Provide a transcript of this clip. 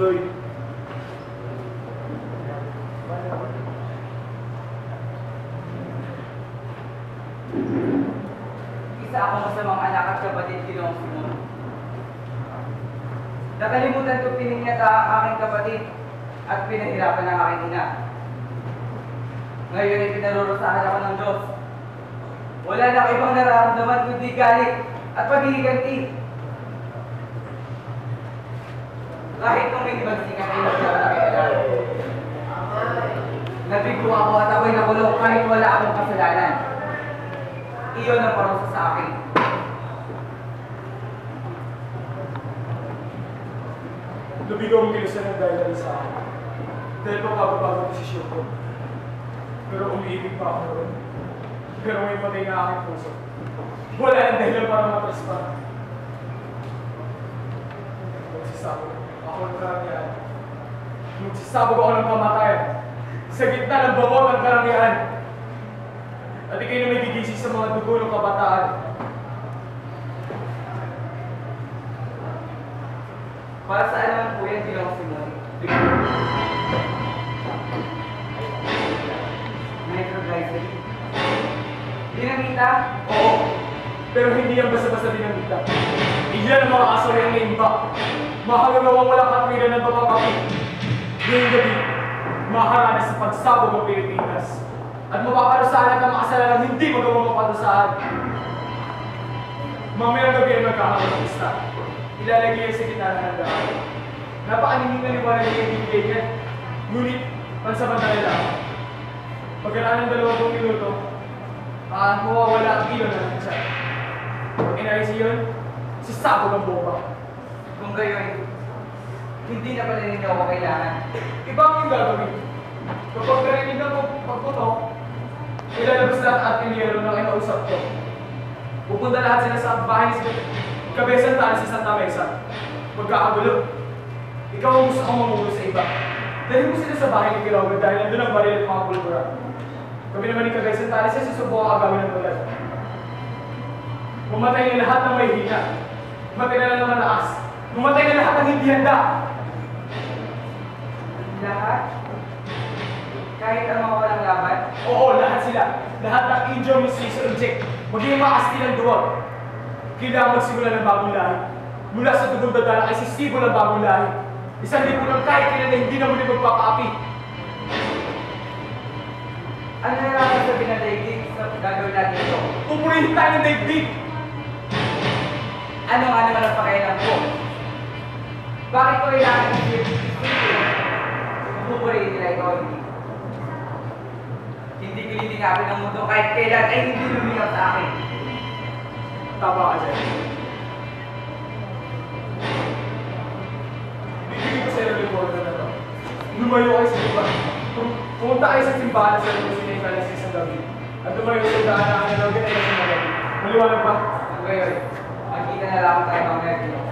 tuloy. Isa akong masamang anak at kapatid Ginoong Simon. Nakalimutan ko piningyata ang aking kapatid at pinahirapan ang aking ina. Ngayon ay pinarurusahan ako ng Diyos. Wala na akong ibang nararamdaman kundi galit at paghihiganti. Kahit nung may ibagsikan ay magkaroon na kailangan. Nabigo ako at ako'y nakulong kahit wala akong kasalanan. Iyon ang parusa sa akin. Nabigo ang kilusan ng dahil sa akin. Dahil pagbabago ang desisyon ko. Pero umiibig pa ako noon. Pero may patay na aking puso. Wala nang dahilan para matras pa. Magsisabog ako ng karangyaan. Magsisabog ako ng kamatayan. Sa gitna ng bawat ng karangyaan. At ikay na may gigising sa mga dugo ng kabataan. Para saan naman po yan, Ginoong Simon? Nitroglycerin? Dinamita? Oo, pero hindi yan basta-basta dinamita. Iyan ang mga asari ang naimbak. Mahalagawang walang katwiran ng pamapakit. Ngayong gabi, maharanas sa pagsabog ng Pilipinas. At mapaparusahan ang mga kasalanang hindi magawang maparusahan. Mamayang gabi ay magkakaroon ng pista. Ilalagay yan sa gitna ng handaan. Napakaninig na liwanag niya yung bibigay niya. Ngunit, pansamantala lang. Pagkaraan ng 20 minuto, mawawala ang kilo na lang siya. Pag inayos yun, sasabog ang bomba. Kung gayon, hindi na pala ninyo ako kailangan. Iba ang yung gagawin. Kapag narinig na pagputok, ilalabas lahat at piniyero ng inausap ko. Pupunta lahat sila sa bahay ni Kabesan Tahan sa Santa Mesa. Magkakagulo. Ikaw ang gusto kong mamulo sa iba. Dahil mo sila sa bahay ni Kilogan dahil nandun ang baril at mga pulbura. Kami naman ni Kabesan Tahan sa susubok ang agawin ng tulad. Mamatay na lahat ng may hina. Mamatay na lang ng malakas. Mamatay na lahat ng hindi handa. Lahat? Kahit ang mga walang laban? Oo, lahat sila. Lahat ng Indio Mestizo Inject. Maging mga Kastilang duwag. Kailangan magsimula ng bagong lahi. Mula sa dugong dadala ay sisibo ng bagong lahi. Isang libo ng kahit kailan na hindi na muli magpapaapi. Ano na lang ang sabi ng daigdig sa gagawin natin ito? Pupurihin tayo ng daigdig! Ano nga naman ang pakialam ko? Bakit ko kailangan isipin? Pupurihin nila ikaw hindi. Hindi kilitingapin ang mundo kahit kailan ay hindi lumiyaw sa akin. Tama ka dyan. Bibigyan ko sa'yo ng report na to. Lumayo kayo sa iba. Pumunta kayo sa simbahan sa Lugos Sinay sa gabi. At lumayo sa daan na ang nalagyan ay sa gabi. Maliwanag ba? Kung gayon, magkita na lang tayo mamaya dito.